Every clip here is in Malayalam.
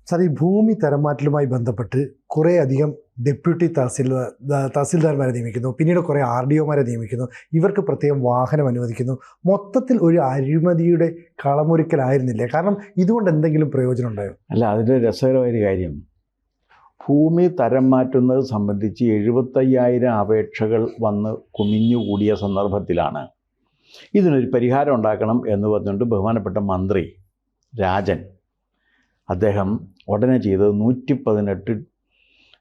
സാർ, ഈ ഭൂമി തരംമാറ്റലുമായി ബന്ധപ്പെട്ട് കുറേയധികം ഡെപ്യൂട്ടി തഹസിൽദാർമാരെ നിയമിക്കുന്നു, പിന്നീട് കുറേ RDOമാരെ നിയമിക്കുന്നു, ഇവർക്ക് പ്രത്യേകം വാഹനം അനുവദിക്കുന്നു. മൊത്തത്തിൽ ഒരു അഴിമതിയുടെ കളമൊരുക്കലായിരുന്നില്ലേ? കാരണം ഇതുകൊണ്ട് എന്തെങ്കിലും പ്രയോജനം ഉണ്ടായോ? അല്ല, അതിൻ്റെ രസകരമായൊരു കാര്യം, ഭൂമി തരം മാറ്റുന്നത് സംബന്ധിച്ച് 75,000 അപേക്ഷകൾ വന്ന് കുമിഞ്ഞുകൂടിയ സന്ദർഭത്തിലാണ് ഇതിനൊരു പരിഹാരം ഉണ്ടാക്കണം എന്ന് പറഞ്ഞുകൊണ്ട് ബഹുമാനപ്പെട്ട മന്ത്രി രാജൻ അദ്ദേഹം ഉടനെ ചെയ്തത് 118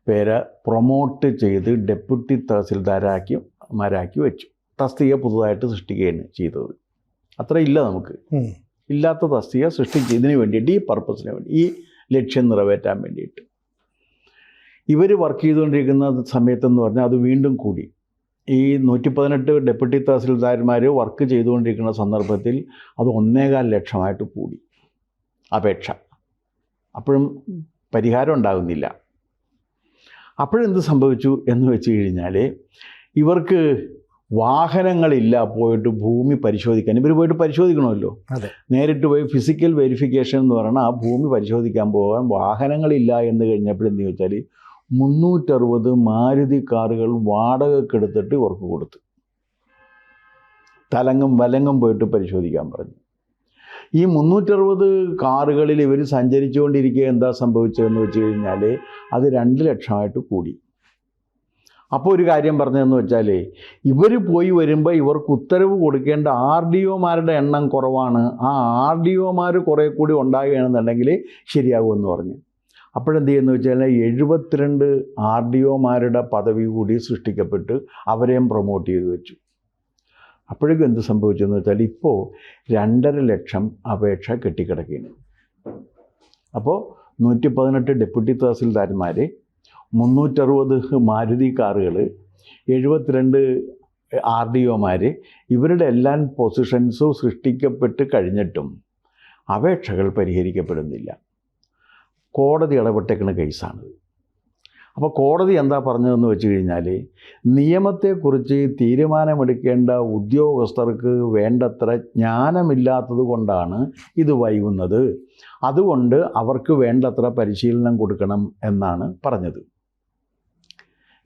പേരെ പ്രൊമോട്ട് ചെയ്ത് ഡെപ്യൂട്ടി തഹസിൽദാരാക്കി വെച്ചു. തസ്തിക പുതുതായിട്ട് സൃഷ്ടിക്കുകയാണ് ചെയ്തത്. അത്ര ഇല്ല, നമുക്ക് ഇല്ലാത്ത തസ്തിക സൃഷ്ടിച്ച് ഇതിന് വേണ്ടിയിട്ട്, ഈ പർപ്പസിന് വേണ്ടി, ഈ ലക്ഷ്യം നിറവേറ്റാൻ വേണ്ടിയിട്ട് ഇവർ വർക്ക് ചെയ്തുകൊണ്ടിരിക്കുന്ന സമയത്തെന്ന് പറഞ്ഞാൽ അത് വീണ്ടും കൂടി. ഈ 118 ഡെപ്യൂട്ടി തഹസിൽദാർമാർ വർക്ക് ചെയ്തുകൊണ്ടിരിക്കുന്ന സന്ദർഭത്തിൽ അത് 1.25 ലക്ഷമായിട്ട് കൂടി അപേക്ഷ. അപ്പോഴും പരിഹാരം ഉണ്ടാകുന്നില്ല. അപ്പോഴെന്ത് സംഭവിച്ചു എന്ന് വെച്ച് കഴിഞ്ഞാൽ, ഇവർക്ക് വാഹനങ്ങളില്ല പോയിട്ട് ഭൂമി പരിശോധിക്കാൻ. ഇവർ പോയിട്ട് പരിശോധിക്കണമല്ലോ, നേരിട്ട് പോയി ഫിസിക്കൽ വെരിഫിക്കേഷൻ എന്ന് പറഞ്ഞാൽ ആ ഭൂമി പരിശോധിക്കാൻ പോകാൻ വാഹനങ്ങളില്ല എന്ന് കഴിഞ്ഞപ്പോഴെന്ന് ചോദിച്ചാൽ 360 മാരുതി കാറുകൾ വാടകയ്ക്കെടുത്തിട്ട് ഇവർക്ക് കൊടുത്തു. തലങ്ങും വലങ്ങും പോയിട്ട് പരിശോധിക്കാൻ പറഞ്ഞു. ഈ 360 കാറുകളിൽ ഇവർ സഞ്ചരിച്ചുകൊണ്ടിരിക്കുക എന്താ സംഭവിച്ചതെന്ന് വെച്ച് കഴിഞ്ഞാൽ അത് 2 ലക്ഷമായിട്ട് കൂടി. അപ്പോൾ ഒരു കാര്യം പറഞ്ഞതെന്ന് വെച്ചാൽ, ഇവർ പോയി വരുമ്പോൾ ഇവർക്ക് ഉത്തരവ് കൊടുക്കേണ്ട RDOമാരുടെ എണ്ണം കുറവാണ്. ആ RDOമാർ കുറേ കൂടി ഉണ്ടാകുകയാണെന്നുണ്ടെങ്കിൽ ശരിയാകുമെന്ന് പറഞ്ഞു. അപ്പോഴെന്ത് ചെയ്യുന്നു വെച്ചാൽ 72 RDOമാരുടെ പദവി കൂടി സൃഷ്ടിക്കപ്പെട്ട് അവരെയും പ്രൊമോട്ട് ചെയ്ത് വെച്ചു. അപ്പോഴേക്കും എന്ത് സംഭവിച്ചെന്ന് വെച്ചാൽ ഇപ്പോൾ 2.5 ലക്ഷം അപേക്ഷ കെട്ടിക്കിടക്കുകയാണ്. അപ്പോൾ 118 ഡെപ്യൂട്ടി തഹസിൽദാർമാർ, 360 മാരുതി കാറുകൾ, 72 RDOമാർ, ഇവരുടെ എല്ലാ പൊസിഷൻസും സൃഷ്ടിക്കപ്പെട്ട് കഴിഞ്ഞിട്ടും അപേക്ഷകൾ പരിഹരിക്കപ്പെടുന്നില്ല. കോടതി ഇടപെട്ടേക്കുന്ന കേസാണിത്. അപ്പോൾ കോടതി എന്താ പറഞ്ഞതെന്ന് വെച്ച് കഴിഞ്ഞാൽ, നിയമത്തെക്കുറിച്ച് തീരുമാനമെടുക്കേണ്ട ഉദ്യോഗസ്ഥർക്ക് വേണ്ടത്ര ജ്ഞാനമില്ലാത്തത് കൊണ്ടാണ് ഇത് വൈകുന്നത്. അതുകൊണ്ട് അവർക്ക് വേണ്ടത്ര പരിശീലനം കൊടുക്കണം എന്നാണ് പറഞ്ഞത്.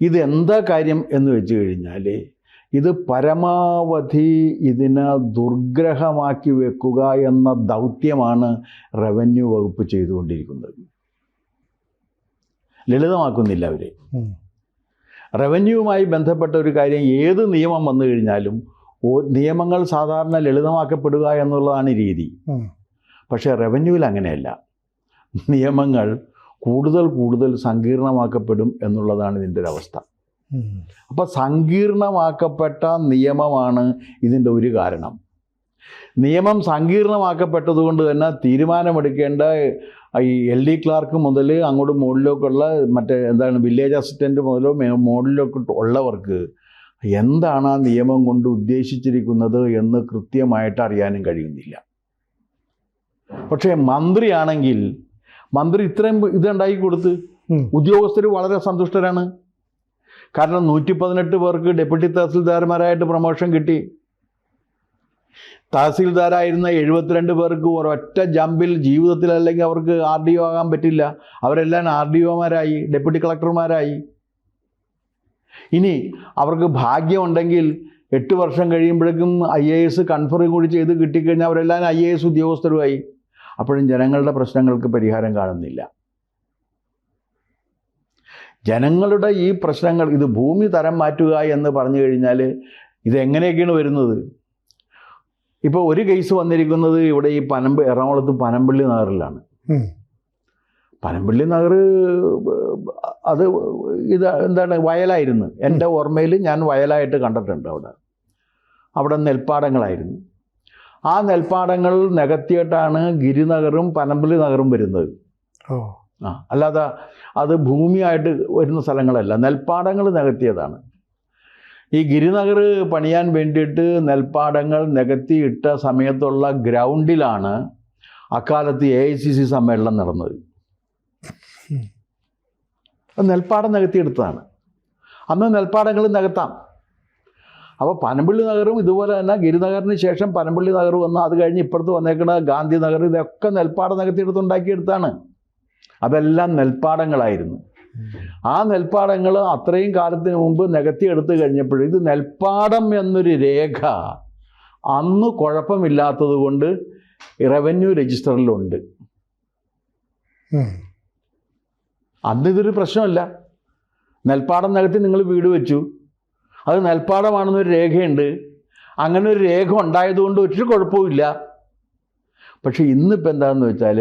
ഇതെന്താ കാര്യം എന്ന് വെച്ച് കഴിഞ്ഞാൽ, ഇത് പരമാവധി ഇതിനെ ദുർഗ്രഹമാക്കി വെക്കുക എന്ന ദൗത്യമാണ് റവന്യൂ വകുപ്പ് ചെയ്തുകൊണ്ടിരിക്കുന്നത്. ലളിതമാക്കുന്നില്ല അവർ. റവന്യൂവുമായി ബന്ധപ്പെട്ട ഒരു കാര്യം, ഏത് നിയമം വന്നു കഴിഞ്ഞാലും നിയമങ്ങൾ സാധാരണ ലളിതമാക്കപ്പെടുക എന്നുള്ളതാണ് രീതി. പക്ഷേ റവന്യൂവിൽ അങ്ങനെയല്ല. നിയമങ്ങൾ കൂടുതൽ സങ്കീർണമാക്കപ്പെടും എന്നുള്ളതാണ് ഇതിൻ്റെ ഒരു അവസ്ഥ. അപ്പോൾ സങ്കീർണമാക്കപ്പെട്ട നിയമമാണ് ഇതിൻ്റെ ഒരു കാരണം. നിയമം സങ്കീർണമാക്കപ്പെട്ടതുകൊണ്ട് തന്നെ തീരുമാനമെടുക്കേണ്ട ഈ LD ക്ലാർക്ക് മുതൽ അങ്ങോട്ട് മുകളിലേക്കുള്ള വില്ലേജ് അസിസ്റ്റൻ്റ് മുതലോ മുകളിലേക്ക് ഉള്ളവർക്ക് എന്താണ് ആ നിയമം കൊണ്ട് ഉദ്ദേശിച്ചിരിക്കുന്നത് എന്ന് കൃത്യമായിട്ട് അറിയാനും കഴിയുന്നില്ല. പക്ഷേ മന്ത്രിയാണെങ്കിൽ മന്ത്രി ഇത്രയും ഇതുണ്ടാക്കി കൊടുത്ത് ഉദ്യോഗസ്ഥർ വളരെ സന്തുഷ്ടരാണ്. കാരണം 118 പേർക്ക് ഡെപ്യൂട്ടി തഹസിൽദാർമാരായിട്ട് പ്രൊമോഷൻ കിട്ടി. തഹസിൽദാരായിരുന്ന 72 പേർക്ക് ഒരൊറ്റ ജമ്പിൽ ജീവിതത്തിൽ അല്ലെങ്കിൽ അവർക്ക് RDO ആകാൻ പറ്റില്ല. അവരെല്ലാം RDOമാരായി, ഡെപ്യൂട്ടി കളക്ടർമാരായി. ഇനി അവർക്ക് ഭാഗ്യമുണ്ടെങ്കിൽ 8 വർഷം കഴിയുമ്പോഴേക്കും IAS കൺഫറും കൂടി ചെയ്ത് കിട്ടിക്കഴിഞ്ഞാൽ അവരെല്ലാം IAS ഉദ്യോഗസ്ഥരുമായി. അപ്പോഴും ജനങ്ങളുടെ പ്രശ്നങ്ങൾക്ക് പരിഹാരം കാണുന്നില്ല. ജനങ്ങളുടെ ഈ പ്രശ്നങ്ങൾ, ഇത് ഭൂമി തരം മാറ്റുക എന്ന് പറഞ്ഞു കഴിഞ്ഞാൽ ഇതെങ്ങനെയൊക്കെയാണ് വരുന്നത്? ഇപ്പോൾ ഒരു കേസ് വന്നിരിക്കുന്നത് ഇവിടെ ഈ എറണാകുളത്ത് പനമ്പള്ളി നഗറിലാണ്. പനമ്പള്ളി നഗർ അത് വയലായിരുന്നു. എൻ്റെ ഓർമ്മയിൽ ഞാൻ വയലായിട്ട് കണ്ടിട്ടുണ്ട്. അവിടെ നെൽപ്പാടങ്ങളായിരുന്നു. ആ നെൽപ്പാടങ്ങൾ നികത്തിയിട്ടാണ് ഗിരിനഗറും പനമ്പള്ളി നഗറും വരുന്നത്. അല്ലാതെ അത് ഭൂമിയായിട്ട് വരുന്ന സ്ഥലങ്ങളല്ല, നെൽപ്പാടങ്ങൾ നികത്തിയതാണ്. ഈ ഗിരിനഗർ പണിയാൻ വേണ്ടിയിട്ട് നെൽപ്പാടങ്ങൾ നികത്തിയിട്ട സമയത്തുള്ള ഗ്രൗണ്ടിലാണ് അക്കാലത്ത് AICC സമ്മേളനം നടന്നത്. നെൽപ്പാടം നികത്തിയെടുത്തതാണ്. അന്ന് നെൽപ്പാടങ്ങൾ നികത്താം. അപ്പോൾ പനമ്പള്ളി നഗറും ഇതുപോലെ തന്നെ ഗിരിനഗറിന് ശേഷം പനമ്പള്ളി നഗർ വന്ന് അത് കഴിഞ്ഞ് ഇപ്പുറത്ത് വന്നേക്കുന്ന ഗാന്ധി നഗർ, ഇതൊക്കെ നെൽപ്പാടം നികത്തിയെടുത്തുണ്ടാക്കിയെടുത്താണ്. അതെല്ലാം നെൽപ്പാടങ്ങളായിരുന്നു. ആ നെൽപ്പാടങ്ങൾ അത്രയും കാലത്തിന് മുമ്പ് നികത്തിയെടുത്ത് കഴിഞ്ഞപ്പോൾ ഇത് നെൽപ്പാടം എന്നൊരു രേഖ അന്ന് കുഴപ്പമില്ലാത്തത് കൊണ്ട് റവന്യൂ രജിസ്റ്ററിലുണ്ട്. അന്ന് ഇതൊരു പ്രശ്നമല്ല. നെൽപ്പാടം നികത്തി നിങ്ങൾ വീട് വെച്ചു, അത് നെൽപ്പാടമാണെന്നൊരു രേഖയുണ്ട്. അങ്ങനെ ഒരു രേഖ ഉണ്ടായതുകൊണ്ട് ഒരു കുഴപ്പമില്ല. പക്ഷെ ഇന്നിപ്പോൾ എന്താണെന്ന് വെച്ചാൽ,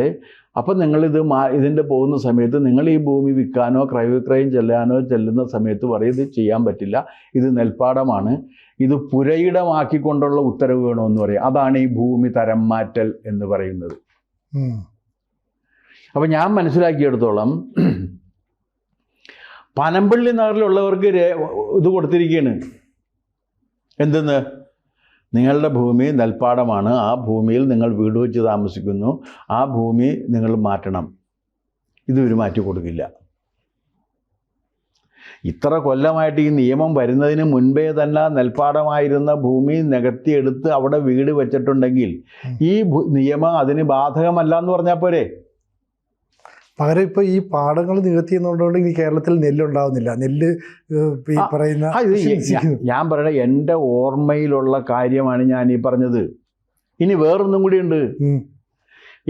അപ്പം നിങ്ങളിത് ഇതിൻ്റെ പോകുന്ന സമയത്ത് നിങ്ങൾ ഈ ഭൂമി വിൽക്കാനോ ക്രയവിക്രയം ചെല്ലുന്ന സമയത്ത് പറയും ഇത് ചെയ്യാൻ പറ്റില്ല, ഇത് നെൽപ്പാടമാണ്, ഇത് പുരയിടമാക്കിക്കൊണ്ടുള്ള ഉത്തരവ് വേണമെന്ന് പറയും. അതാണ് ഈ ഭൂമി തരം മാറ്റൽ എന്ന് പറയുന്നത്. അപ്പം ഞാൻ മനസ്സിലാക്കിയെടുത്തോളം പനമ്പള്ളി നഗറിലുള്ളവർക്ക് ഇത് കൊടുത്തിരിക്കുകയാണ്. എന്തെന്ന്? നിങ്ങളുടെ ഭൂമി നെൽപ്പാടമാണ്, ആ ഭൂമിയിൽ നിങ്ങൾ വീട് വെച്ച് താമസിക്കുന്നു, ആ ഭൂമി നിങ്ങൾ മാറ്റണം. ഇതൊരു മാറ്റി കൊടുക്കില്ല. ഇത്ര കൊല്ലമായിട്ട് ഈ നിയമം വരുന്നതിന് മുൻപേ തന്നെ നെൽപ്പാടമായിരുന്ന ഭൂമി നികത്തിയെടുത്ത് അവിടെ വീട് വെച്ചിട്ടുണ്ടെങ്കിൽ ഈ നിയമം അതിന് ബാധകമല്ല എന്ന് പറഞ്ഞാൽ പോരെ? പകരം ഇപ്പോൾ ഈ പാടങ്ങൾ നികത്തിയെന്നുകൊണ്ട് ഇനി കേരളത്തിൽ നെല്ലുണ്ടാവുന്നില്ല. നെല്ല് ഈ പറയുന്ന ഞാൻ പറയണ എൻ്റെ ഓർമ്മയിലുള്ള കാര്യമാണ് ഞാൻ ഈ പറഞ്ഞത്. ഇനി വേറൊന്നും കൂടിയുണ്ട്.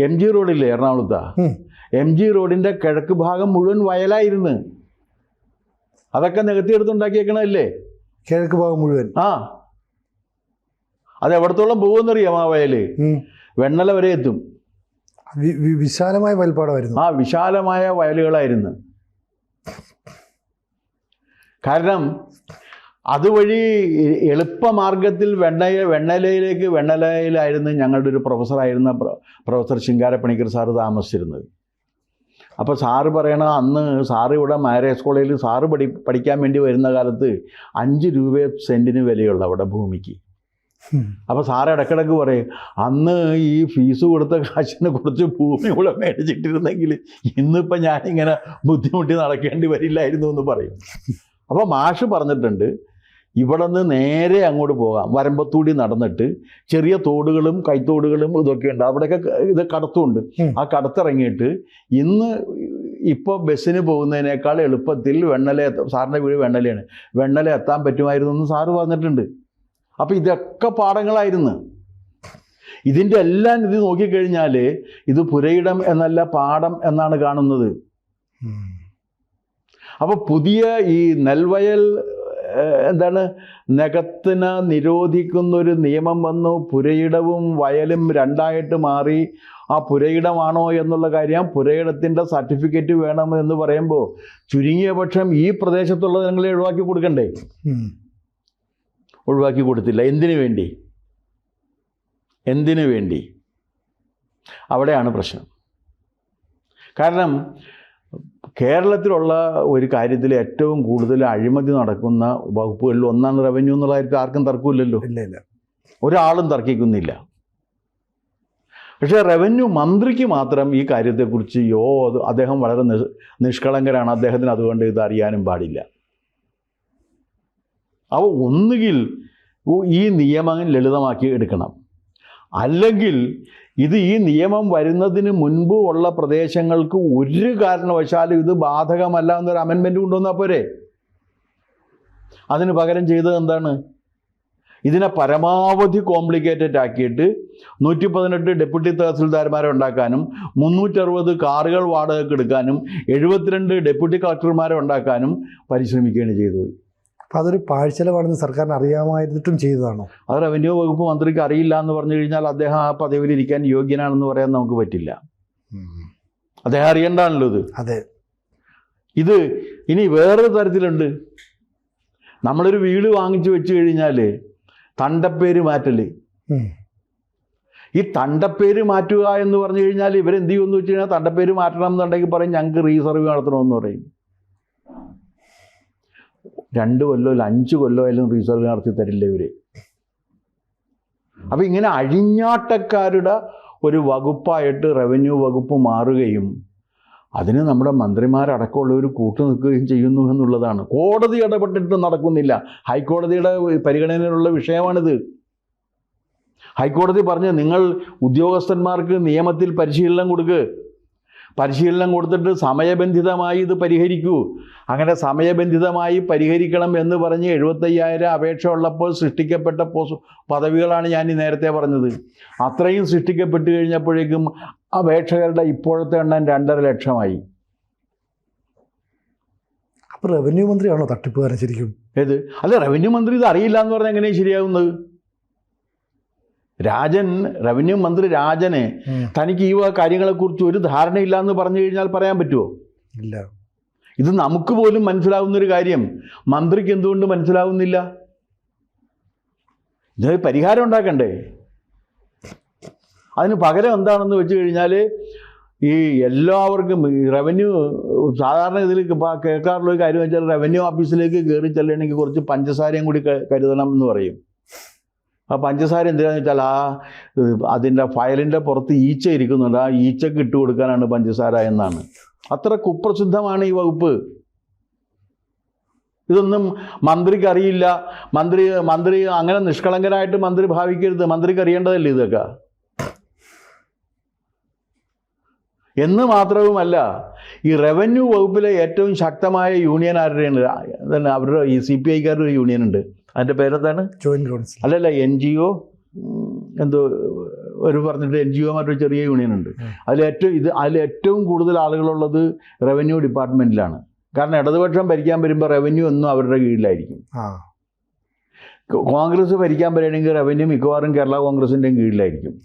MG റോഡില്ലേ എറണാകുളത്താ, MG റോഡിൻ്റെ കിഴക്ക് ഭാഗം മുഴുവൻ വയലായിരുന്നു. അതൊക്കെ നികത്തിയെടുത്തുണ്ടാക്കിയേക്കണല്ലേ കിഴക്ക് ഭാഗം മുഴുവൻ. അത് എവിടത്തോളം പോകുമെന്നറിയാം? ആ വയല് വെണ്ണല വരെ എത്തും. വിശാലമായ വയൽപ്പാടമായിരുന്നു. വിശാലമായ വയലുകളായിരുന്നു. കാരണം അതുവഴി എളുപ്പമാർഗത്തിൽ വെണ്ണലയിലായിരുന്നു ഞങ്ങളുടെ ഒരു പ്രൊഫസറായിരുന്ന പ്രൊഫസർ ശിങ്കാരപ്പണിക്കർ സാറ് താമസിച്ചിരുന്നത്. അപ്പോൾ സാറ് പറയണ, അന്ന് സാറ് ഇവിടെ മാരേജ് കോളേജിൽ സാറ് പഠിക്കാൻ വേണ്ടി വരുന്ന കാലത്ത് 5 രൂപ സെൻറ്റിന് വിലയുള്ള അവിടെ ഭൂമിക്ക്. അപ്പോൾ സാറ് ഇടയ്ക്കിടയ്ക്ക് പറയും, അന്ന് ഈ ഫീസ് കൊടുത്ത കാശിനെ കുറച്ച് ഭൂമി കൂടെ മേടിച്ചിട്ടിരുന്നെങ്കിൽ ഇന്നിപ്പോൾ ഞാനിങ്ങനെ ബുദ്ധിമുട്ടി നടക്കേണ്ടി വരില്ലായിരുന്നു എന്ന് പറയും. അപ്പോൾ മാഷ് പറഞ്ഞിട്ടുണ്ട്, ഇവിടെ നിന്ന് നേരെ അങ്ങോട്ട് പോകാം, വരമ്പത്തൂടി നടന്നിട്ട് ചെറിയ തോടുകളും കൈത്തോടുകളും ഇതൊക്കെ ഉണ്ട്, അവിടെയൊക്കെ ഇത് കടത്തുണ്ട്. ആ കടത്തിറങ്ങിയിട്ട് ഇപ്പോൾ ബസ്സിന് പോകുന്നതിനേക്കാൾ എളുപ്പത്തിൽ സാറിൻ്റെ വീട് വെണ്ണല എത്താൻ പറ്റുമായിരുന്നു എന്ന് സാറ് പറഞ്ഞിട്ടുണ്ട്. അപ്പോൾ ഇതൊക്കെ പാടങ്ങളായിരുന്നു. ഇതിൻ്റെ എല്ലാം ഇത് നോക്കിക്കഴിഞ്ഞാൽ ഇത് പുരയിടം എന്നല്ല പാടം എന്നാണ് കാണുന്നത്. അപ്പോൾ പുതിയ ഈ നെൽവയൽ നികത്തിന് നിരോധിക്കുന്നൊരു നിയമം വന്നു. പുരയിടവും വയലും രണ്ടായിട്ട് മാറി. ആ പുരയിടമാണോ എന്നുള്ള കാര്യം, പുരയിടത്തിൻ്റെ സർട്ടിഫിക്കറ്റ് വേണം എന്ന് പറയുമ്പോൾ ചുരുങ്ങിയ പക്ഷം ഈ പ്രദേശത്തുള്ള ജനങ്ങളെ ഒഴിവാക്കി കൊടുക്കണ്ടേ? ഒഴിവാക്കി കൊടുത്തില്ല. എന്തിനു വേണ്ടി? അവിടെയാണ് പ്രശ്നം. കാരണം കേരളത്തിലുള്ള ഒരു കാര്യത്തിൽ ഏറ്റവും കൂടുതൽ അഴിമതി നടക്കുന്ന വകുപ്പുകളിൽ ഒന്നാണ് റവന്യൂ എന്നുള്ള കാര്യത്തിൽ ആർക്കും തർക്കമില്ലല്ലോ. ഇല്ല, ഒരാളും തർക്കിക്കുന്നില്ല. പക്ഷേ റവന്യൂ മന്ത്രിക്ക് മാത്രം ഈ കാര്യത്തെക്കുറിച്ച് അദ്ദേഹം വളരെ നിഷ്കളങ്കരാണ്, അദ്ദേഹത്തിന് അതുകൊണ്ട് ഇത് അറിയാനും പാടില്ല. അപ്പോൾ ഒന്നുകിൽ ഈ നിയമം ലളിതമാക്കി എടുക്കണം, അല്ലെങ്കിൽ ഈ നിയമം വരുന്നതിന് മുൻപ് ഉള്ള പ്രദേശങ്ങൾക്ക് ഒരു കാരണവശാലും ഇത് ബാധകമല്ല എന്നൊരു അമെൻമെൻറ്റ് കൊണ്ടുവന്നാൽ പോരെ? അതിന് പകരം ചെയ്തത് എന്താണ്? ഇതിനെ പരമാവധി കോംപ്ലിക്കേറ്റഡ് ആക്കിയിട്ട് 118 ഡെപ്യൂട്ടി തഹസിൽദാർമാരെ ഉണ്ടാക്കാനും 360 കാറുകൾ വാടകയ്ക്ക് എടുക്കാനും 72 ഡെപ്യൂട്ടി കളക്ടർമാരെ ഉണ്ടാക്കാനും പരിശ്രമിക്കുകയാണ് ചെയ്തത്. അപ്പോൾ അതൊരു പാഴ്ചെലവാണെന്ന് സർക്കാരിന് അറിയാമായിരുന്നിട്ടും ചെയ്തതാണോ? അത് റവന്യൂ വകുപ്പ് മന്ത്രിക്ക് അറിയില്ല എന്ന് പറഞ്ഞു കഴിഞ്ഞാൽ അദ്ദേഹം ആ പദവിയിൽ ഇരിക്കാൻ യോഗ്യനാണെന്ന് പറയാൻ നമുക്ക് പറ്റില്ല. അദ്ദേഹം അറിയണ്ടാണല്ലോ ഇത്. അതെ. ഇത് ഇനി വേറൊരു തരത്തിലുണ്ട്. നമ്മളൊരു വീട് വാങ്ങിച്ചു വെച്ച് കഴിഞ്ഞാൽ തണ്ടപ്പേര് മാറ്റല്. ഈ തണ്ടപ്പേര് മാറ്റുക എന്ന് പറഞ്ഞു കഴിഞ്ഞാൽ ഇവരെന്ത് ചെയ്യുമെന്ന് വെച്ച് കഴിഞ്ഞാൽ, തണ്ടപ്പേര് മാറ്റണം എന്നുണ്ടെങ്കിൽ പറയും ഞങ്ങൾക്ക് റീസർവ് നടത്തണമെന്ന് പറയും. 2 കൊല്ലോ 5 കൊല്ലോ ആയാലും റീസർവ് നടത്തി തരില്ല ഇവർ. അപ്പോൾ ഇങ്ങനെ അഴിഞ്ഞാട്ടക്കാരുടെ ഒരു വകുപ്പായിട്ട് റവന്യൂ വകുപ്പ് മാറുകയും അതിന് നമ്മുടെ മന്ത്രിമാരടക്കമുള്ളവർ കൂട്ടു നിൽക്കുകയും ചെയ്യുന്നു എന്നുള്ളതാണ്. കോടതി ഇടപെട്ടിട്ട് നടക്കുന്നില്ല. ഹൈക്കോടതിയുടെ പരിഗണനയിലുള്ള വിഷയമാണിത്. ഹൈക്കോടതി പറഞ്ഞ് നിങ്ങൾ ഉദ്യോഗസ്ഥന്മാർക്ക് നിയമത്തിൽ പരിശീലനം കൊടുക്കുക. പരിശീലനം കൊടുത്തിട്ട് സമയബന്ധിതമായി ഇത് പരിഹരിക്കൂ. അങ്ങനെ സമയബന്ധിതമായി പരിഹരിക്കണം എന്ന് പറഞ്ഞ് 75,000 അപേക്ഷ ഉള്ളപ്പോൾ സൃഷ്ടിക്കപ്പെട്ട പദവികളാണ് ഞാൻ ഈ നേരത്തെ പറഞ്ഞത്. അത്രയും സൃഷ്ടിക്കപ്പെട്ട് കഴിഞ്ഞപ്പോഴേക്കും അപേക്ഷകരുടെ ഇപ്പോഴത്തെ എണ്ണം 2.5 ലക്ഷമായി. അപ്പോൾ റവന്യൂ മന്ത്രിയാണോ തട്ടിപ്പുകാരൻ ശരിക്കും? ഏത്? അല്ല, റവന്യൂ മന്ത്രി ഇത് അറിയില്ല എന്ന് പറഞ്ഞാൽ എങ്ങനെയാണ് ശരിയാവുന്നത്? റവന്യൂ മന്ത്രി രാജന് തനിക്ക് ഈ കാര്യങ്ങളെക്കുറിച്ച് ഒരു ധാരണയില്ല എന്ന് പറഞ്ഞു കഴിഞ്ഞാൽ പറയാൻ പറ്റുമോ? ഇല്ല. ഇത് നമുക്ക് പോലും മനസ്സിലാവുന്നൊരു കാര്യം മന്ത്രിക്ക് എന്തുകൊണ്ട് മനസ്സിലാവുന്നില്ല? ഇതിന് പരിഹാരം ഉണ്ടാക്കണ്ടേ? അതിന് പകരം എന്താണെന്ന് വെച്ച് കഴിഞ്ഞാൽ ഈ എല്ലാവർക്കും റവന്യൂ സാധാരണ ഇതിൽ കേൾക്കാറുള്ള ഒരു കാര്യം വെച്ചാൽ റവന്യൂ ഓഫീസിലേക്ക് കയറി ചെല്ലണമെങ്കിൽ കുറച്ച് പഞ്ചസാരയും കൂടി കരുതണം എന്ന് പറയും. ആ പഞ്ചസാര എന്തിനാന്ന് വെച്ചാൽ അതിൻ്റെ ഫയലിൻ്റെ പുറത്ത് ഈച്ച ഇരിക്കുന്നുണ്ട്, ആ ഈച്ചക്ക് ഇട്ട് കൊടുക്കാനാണ് പഞ്ചസാര എന്നാണ്. അത്ര കുപ്രസിദ്ധമാണ് ഈ വകുപ്പ്. ഇതൊന്നും മന്ത്രിക്ക് അറിയില്ല. മന്ത്രി അങ്ങനെ നിഷ്കളങ്കരായിട്ട് മന്ത്രി ഭാവിക്കരുത്. മന്ത്രിക്ക് അറിയേണ്ടതല്ലേ ഇതൊക്കെ. എന്ന് മാത്രവുമല്ല, ഈ റവന്യൂ വകുപ്പിലെ ഏറ്റവും ശക്തമായ യൂണിയൻ ആരുടെയാണ്? അതന്നെ അവരുടെ ഈ CPIക്കാരുടെ ഒരു യൂണിയൻ ഉണ്ട്. അതിൻ്റെ പേരെന്താണ്? Joint council. അല്ലല്ല, NGO എന്തോ ഒരു പറഞ്ഞിട്ട് NGO മറ്റൊരു ചെറിയ യൂണിയൻ ഉണ്ട്. അതിൽ ഏറ്റവും കൂടുതൽ ആളുകളുള്ളത് റവന്യൂ ഡിപ്പാർട്ട്മെൻറ്റിലാണ്. കാരണം ഇടതുപക്ഷം ഭരിക്കാൻ വരുമ്പോൾ റവന്യൂ ഒന്നും അവരുടെ കീഴിലായിരിക്കും. കോൺഗ്രസ് ഭരിക്കാൻ വരികയാണെങ്കിൽ റവന്യൂ മിക്കവാറും കേരള കോൺഗ്രസിൻ്റെയും കീഴിലായിരിക്കും.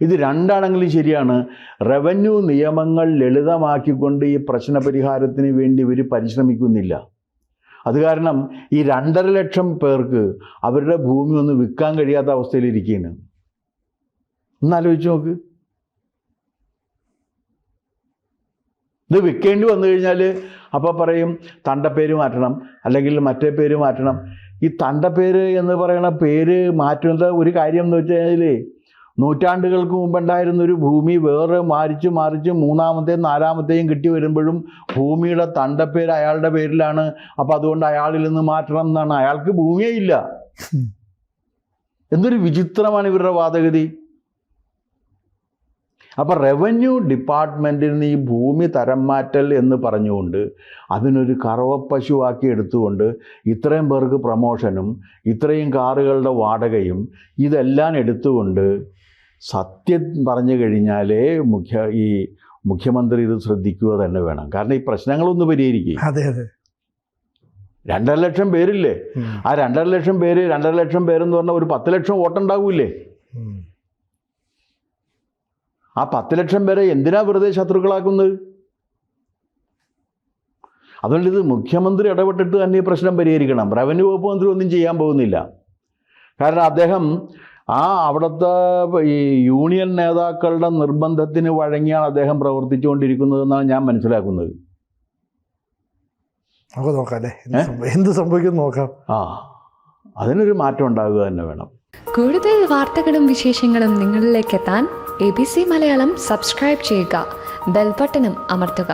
ഇത് രണ്ടാണെങ്കിലും ശരിയാണ്. റവന്യൂ നിയമങ്ങൾ ലളിതമാക്കിക്കൊണ്ട് ഈ പ്രശ്ന പരിഹാരത്തിന് വേണ്ടി ഇവർ പരിശ്രമിക്കുന്നില്ല. അത് കാരണം ഈ 2.5 ലക്ഷം പേർക്ക് അവരുടെ ഭൂമി ഒന്ന് വിൽക്കാൻ കഴിയാത്ത അവസ്ഥയിലിരിക്കുകയാണ്. ഒന്നാലോചിച്ച് നോക്ക്. ഇത് വിൽക്കേണ്ടി വന്നു കഴിഞ്ഞാൽ അപ്പോൾ പറയും തണ്ടപ്പേര് മാറ്റണം, അല്ലെങ്കിൽ മറ്റേ പേര് മാറ്റണം. ഈ തണ്ടപ്പേര് എന്ന് പറയുന്ന പേര് മാറ്റുന്നത് ഒരു കാര്യം എന്ന് വെച്ച് കഴിഞ്ഞാൽ നൂറ്റാണ്ടുകൾക്ക് മുമ്പുണ്ടായിരുന്നൊരു ഭൂമി വേറെ മാറിച്ച് മൂന്നാമത്തെയും നാലാമത്തെയും കിട്ടി വരുമ്പോഴും ഭൂമിയുടെ തണ്ടപ്പേര് അയാളുടെ പേരിലാണ്. അപ്പോൾ അതുകൊണ്ട് അയാളിൽ നിന്ന് മാറ്റണം എന്നാണ്. അയാൾക്ക് ഭൂമിയേ ഇല്ല. എന്തൊരു വിചിത്രമാണ് ഇവരുടെ വാദഗതി. അപ്പോൾ റവന്യൂ ഡിപ്പാർട്ട്മെൻറ്റിൽ നിന്ന് ഈ ഭൂമി തരം മാറ്റൽ എന്ന് പറഞ്ഞുകൊണ്ട് അതിനൊരു കറവപ്പശുവാക്കി എടുത്തുകൊണ്ട് ഇത്രയും പേർക്ക് പ്രമോഷനും ഇത്രയും കാറുകളുടെ വാടകയും ഇതെല്ലാം എടുത്തുകൊണ്ട് സത്യം പറഞ്ഞു കഴിഞ്ഞാലേ മുഖ്യമന്ത്രി ഇത് ശ്രദ്ധിക്കുക തന്നെ വേണം. കാരണം ഈ പ്രശ്നങ്ങളൊന്ന് പരിഹരിക്കുക. അതെ അതെ. 2.5 ലക്ഷം പേരില്ലേ? ആ 2.5 ലക്ഷം പേരെന്ന് പറഞ്ഞാൽ ഒരു 10 ലക്ഷം വോട്ടുണ്ടാവൂലേ? ആ 10 ലക്ഷം പേരെ എന്തിനാ വെറുതെ ശത്രുക്കളാക്കുന്നത്? അതുകൊണ്ട് ഇത് മുഖ്യമന്ത്രി ഇടപെട്ടിട്ട് തന്നെ ഈ പ്രശ്നം പരിഹരിക്കണം. റവന്യൂ വകുപ്പ് മന്ത്രി ഒന്നും ചെയ്യാൻ പോകുന്നില്ല. കാരണം അദ്ദേഹം അവിടുത്തെ ഈ യൂണിയൻ നേതാക്കളുടെ നിർബന്ധത്തിന് വഴങ്ങിയാണ് അദ്ദേഹം പ്രവർത്തിച്ചുകൊണ്ടിരിക്കുന്നതെന്നാണ് ഞാൻ മനസ്സിലാക്കുന്നത്. നമുക്ക് നോക്കാം അല്ലേ, എന്ത് സംഭവിക്കും നോക്കാം. അതിനൊരു മാറ്റം ഉണ്ടാകുക തന്നെ വേണം. കൂടുതൽ വാർത്തകളും വിശേഷങ്ങളും നിങ്ങളിലേക്ക് എത്താൻ ABC മലയാളം സബ്സ്ക്രൈബ് ചെയ്യുക, ബെൽ ബട്ടണും അമർത്തുക.